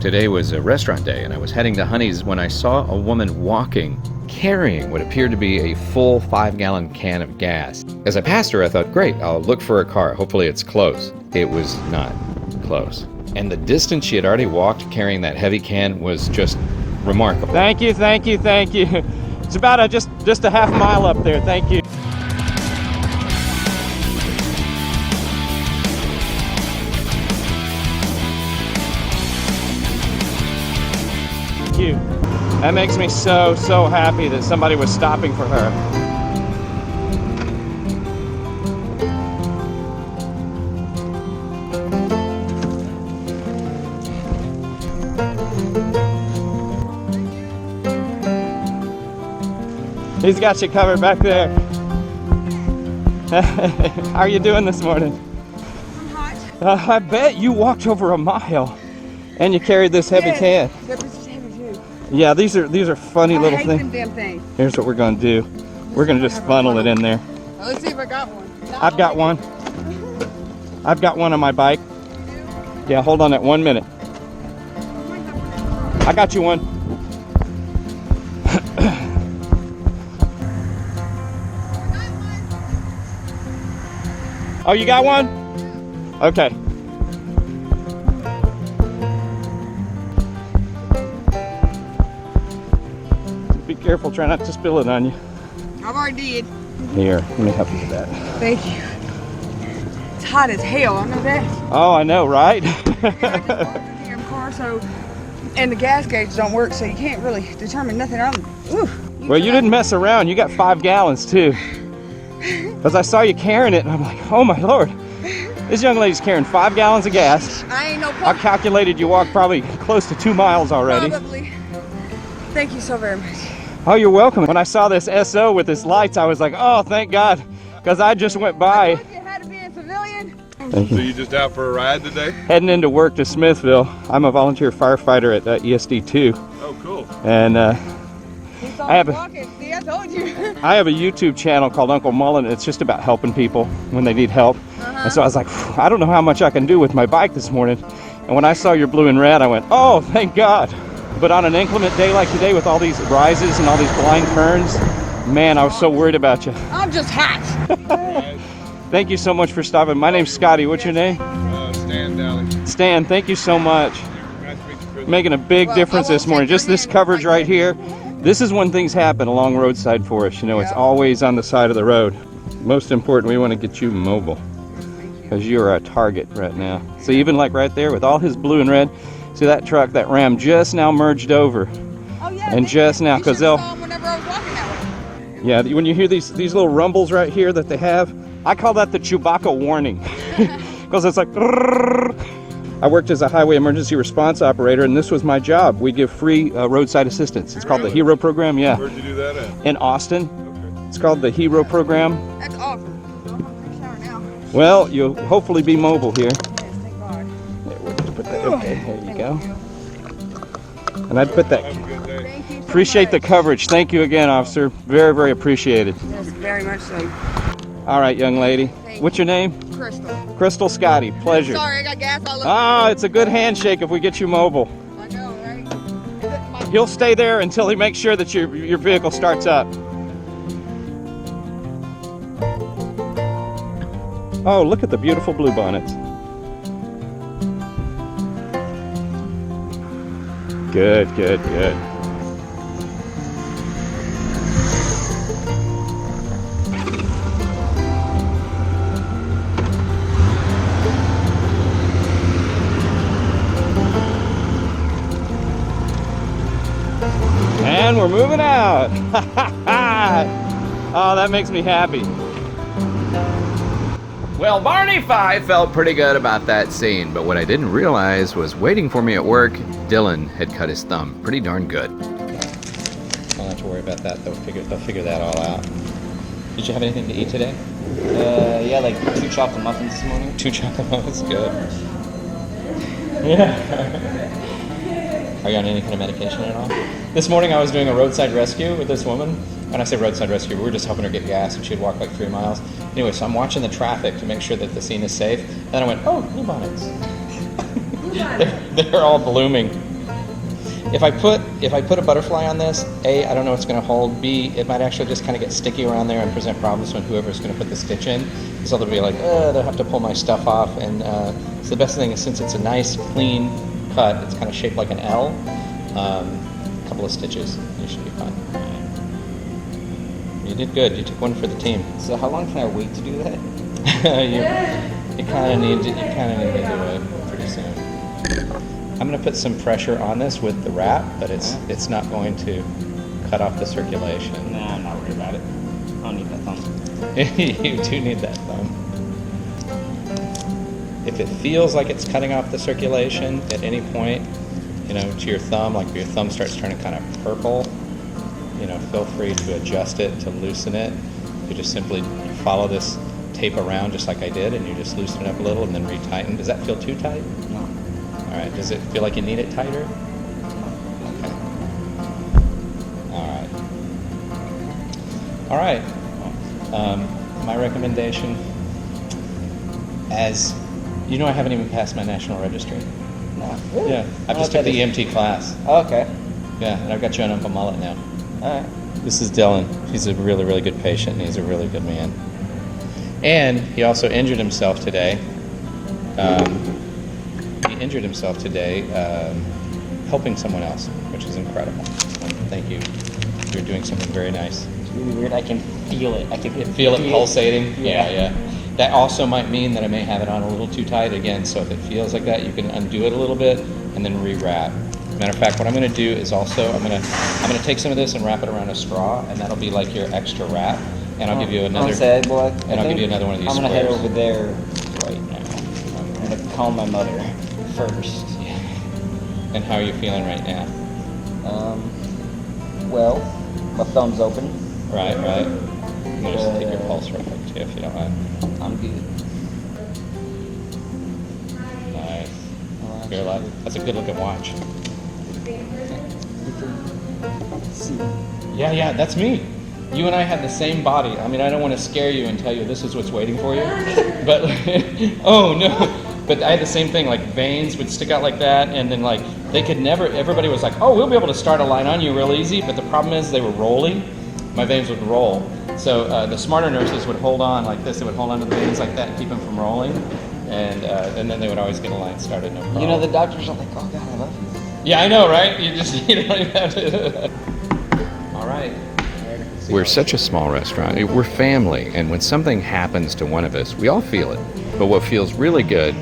Today was a restaurant day, and I was heading to Honey's when I saw a woman walking, carrying what appeared to be a full 5-gallon can of gas. As I passed her, I thought, great, I'll look for a car. Hopefully it's close. It was not close. And the distance she had already walked carrying that heavy can was just remarkable. Thank you, thank you, thank you. It's about just a half mile up there. Thank you. Thank you. That makes me so happy that somebody was stopping for her. He's got you covered back there. How are you doing this morning? I'm hot. I bet you walked over a mile and you carried this heavy can. They're just heavy too. Yeah, these are funny little I hate things. them damn things. Here's what we're gonna do. We're gonna just funnel it in there. Well, let's see if I got one. I've got one. I've got one on my bike. Yeah, hold on that 1 minute. I got you one. Oh, you got one? Okay. Be careful, try not to spill it on you. I've already did. Here, let me help you with that. Thank you. It's hot as hell, I know that. Oh, I know, right? I just parked the damn car, and the gas gauge don't work, so you can't really determine nothing. Well, you didn't mess around. You got 5 gallons too. Because I saw you carrying it, and I'm like, oh my Lord. This young lady's carrying 5 gallons of gas. I ain't no I problem. calculated you walked probably close to 2 miles already. Probably. Thank you so very much. Oh, you're welcome. When I saw this SO with its lights, I was like, oh, thank God. Because I just went by. I thought you had to be a civilian. Thank So you. you just out for a ride today? Heading into work to Smithville. I'm a volunteer firefighter at ESD 2. Oh, cool. And He saw I have me a- walking. See, I told you. I have a YouTube channel called Uncle Mullet, and it's just about helping people when they need help. And so I was like, I don't know how much I can do with my bike this morning. And when I saw your blue and red, I went, oh, thank God. But on an inclement day like today with all these rises and all these blind turns, man, I was so worried about you. I'm just hot. Thank you so much for stopping. My name's Scotty. What's your name? Stan Dowling. Stan, thank you so much. Nice to meet you, Chris. Making a big Well, difference I won't this morning. take your Just this hand. coverage right here. This is when things happen along roadside for us. You know, it's Yeah. always on the side of the road. Most important, we want to get you mobile because you're a target right now. So even like right there with all his blue and red, see that truck, that Ram just now merged over. Oh yeah. And just now, 'cause they'll- saw 'em whenever I was walking that way. Yeah, when you hear these little rumbles right here that they have, I call that the Chewbacca warning. Because it's like, I worked as a highway emergency response operator, and this was my job. We give free roadside assistance. It's called the HERO program, yeah. Where'd you do that at? In Austin. Okay. It's called the HERO program. That's awesome. So I'm gonna take a shower now. Well, you'll hopefully be mobile here. Yes, thank God. There, we'll just put that, okay, there you go. And I'd put that, Have a good day. Thank you so appreciate the much. coverage. Thank you again, officer. Very, very appreciated. Yes, very much so. All right, young lady. Thank What's your name? Krystal. Krystal Scotty. Pleasure. Sorry, I got gas all over. Ah, it's a good handshake if we get you mobile. I know, right? Is it my- He'll stay there until he makes sure that your vehicle starts up. Oh, look at the beautiful bluebonnets. Good, good, good. And we're moving out. Oh, that makes me happy. Well, Barney 5 felt pretty good about that scene, but what I didn't realize was waiting for me at work, Dylan had cut his thumb pretty darn good. Don't have to worry about that. They'll figure that all out. Did you have anything to eat today? Yeah, like 2 chocolate muffins this morning. 2 chocolate muffins, good. Yeah. Are you on any kind of medication at all? This morning I was doing a roadside rescue with this woman. When I say roadside rescue, we were just helping her get gas, and she'd walk like 3 miles. Anyway, so I'm watching the traffic to make sure that the scene is safe. And then I went, oh, bluebonnets. They're all blooming. If I put a butterfly on this, A, I don't know what's going to hold. B, it might actually just kind of get sticky around there and present problems when whoever's going to put the stitch in. So they'll be like, they'll have to pull my stuff off. And so the best thing is, since it's a nice, clean cut, it's kind of shaped like an L. A couple of stitches, you should be fine. You did good. You took one for the team. So how long can I wait to do that? you kind of need to do it pretty soon. I'm going to put some pressure on this with the wrap, but it's not going to cut off the circulation. Nah, I'm not worried about it. I don't need that thumb. You do need that thumb. If it feels like it's cutting off the circulation at any point, to your thumb, like if your thumb starts turning kind of purple, feel free to adjust it to loosen it. You just simply follow this tape around just like I did, and you just loosen it up a little and then retighten. Does that feel too tight? No. All right. Does it feel like you need it tighter? Okay. All right. My recommendation, as you know, I haven't even passed my national registry. No. Really? Yeah. I've just took the EMT class. Oh, okay. Yeah, and I've got you on Uncle Mullet now. All right. This is Dylan. He's a really, really good patient, and he's a really good man. And he also injured himself today. Helping someone else, which is incredible. Thank you. You're doing something very nice. It's really weird. I can feel it. I can Feel it pulsating? Yeah. Yeah. That also might mean that I may have it on a little too tight again, so if it feels like that, you can undo it a little bit and then rewrap. Matter of fact, what I'm going to do is also I'm going to take some of this and wrap it around a straw, and that'll be like your extra wrap. And I'll give you another. I'll give you another one of these. I'm going to head squares. over there right now. I'm going to call my mother first. Yeah. And how are you feeling right now? Well, my thumb's open. Right. I'm going to just take your pulse real quick too, if you don't mind. I'm good. Nice. You're alive. That's a good looking watch. Yeah, that's me. You and I had the same body. I mean, I don't want to scare you and tell you this is what's waiting for you, but oh no. But I had the same thing, like veins would stick out like that, and then like they could never, everybody was like, oh, we'll be able to start a line on you real easy, but the problem is they were rolling. My veins would roll. So the smarter nurses would hold on like this, they would hold on to the veins like that and keep them from rolling, and then they would always get a line started, no problem. You know, the doctors are like, oh God, I love you. Yeah, I know, right? You don't even have to. All right. We're such a small restaurant. We're family, and when something happens to one of us, we all feel it. But what feels really good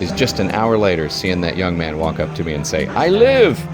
is just an hour later seeing that young man walk up to me and say, "I live!"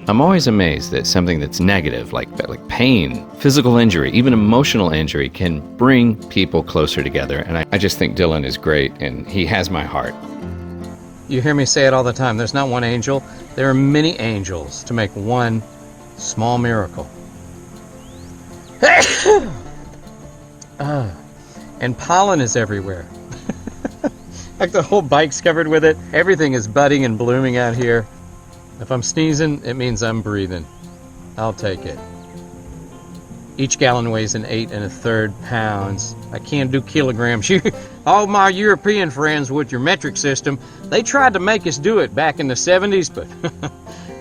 I'm always amazed that something that's negative, like pain, physical injury, even emotional injury, can bring people closer together. And I just think Dylan is great, and he has my heart. You hear me say it all the time. There's not one angel. There are many angels to make one small miracle. And pollen is everywhere. Like the whole bike's covered with it. Everything is budding and blooming out here. If I'm sneezing, it means I'm breathing. I'll take it. Each gallon weighs an 8 1/3 pounds. I can't do kilograms. All my European friends with your metric system, they tried to make us do it back in the 70s, but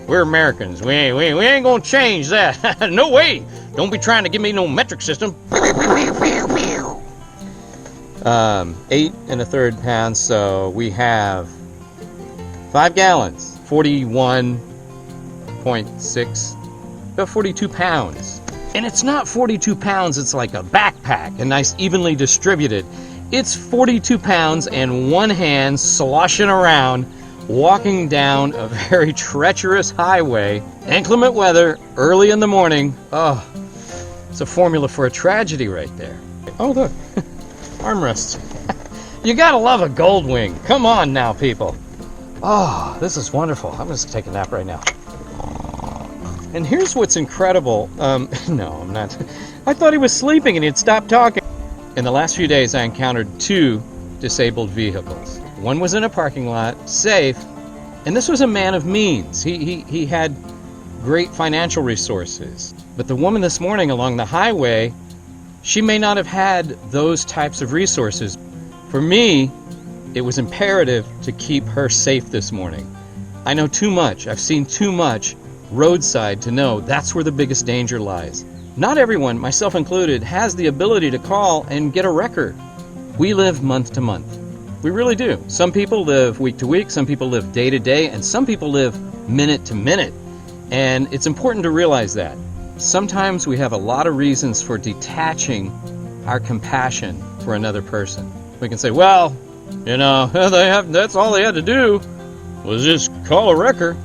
we're Americans. We ain't gonna change that. No way. Don't be trying to give me no metric system. 8 1/3 pounds, so we have 5 gallons, 41.6, about 42 pounds. And it's not 42 pounds, it's like a backpack, and nice evenly distributed. It's 42 pounds and one hand sloshing around, walking down a very treacherous highway, inclement weather, early in the morning. Oh, it's a formula for a tragedy right there. Oh, look, armrests. You gotta love a gold wing. Come on now, people. Oh, this is wonderful. I'm just gonna take a nap right now. And here's what's incredible. No, I'm not. I thought he was sleeping and he'd stopped talking. In the last few days, I encountered 2 disabled vehicles. One was in a parking lot, safe, and this was a man of means. He had great financial resources. But the woman this morning along the highway, she may not have had those types of resources. For me, it was imperative to keep her safe this morning. I know too much. I've seen too much roadside to know that's where the biggest danger lies. Not everyone, myself included, has the ability to call and get a record. We live month to month. We really do. Some people live week to week, some people live day to day, and some people live minute to minute. And it's important to realize that. Sometimes we have a lot of reasons for detaching our compassion for another person. We can say, well, you know, that's all they had to do was just call a wrecker.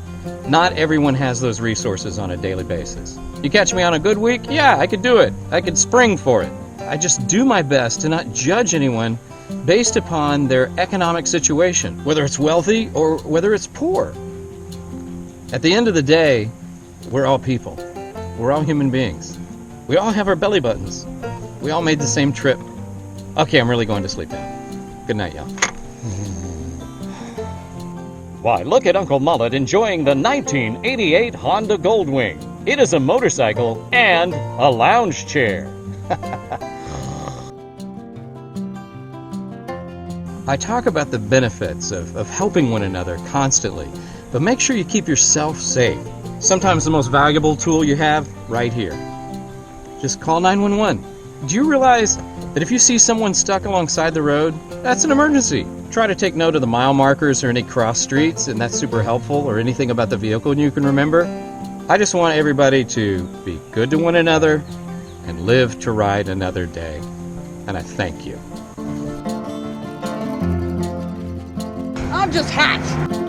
Not everyone has those resources on a daily basis. You catch me on a good week? Yeah, I could do it. I could spring for it. I just do my best to not judge anyone based upon their economic situation, whether it's wealthy or whether it's poor. At the end of the day, we're all people. We're all human beings. We all have our belly buttons. We all made the same trip. Okay, I'm really going to sleep now. Good night, y'all. Why, look at Uncle Mullet enjoying the 1988 Honda Goldwing. It is a motorcycle and a lounge chair. I talk about the benefits of helping one another constantly, but make sure you keep yourself safe. Sometimes the most valuable tool you have, right here. Just call 911. Do you realize that if you see someone stuck alongside the road, that's an emergency? Try to take note of the mile markers or any cross streets, and that's super helpful, or anything about the vehicle you can remember. I just want everybody to be good to one another and live to ride another day. And I thank you. I'm just hot.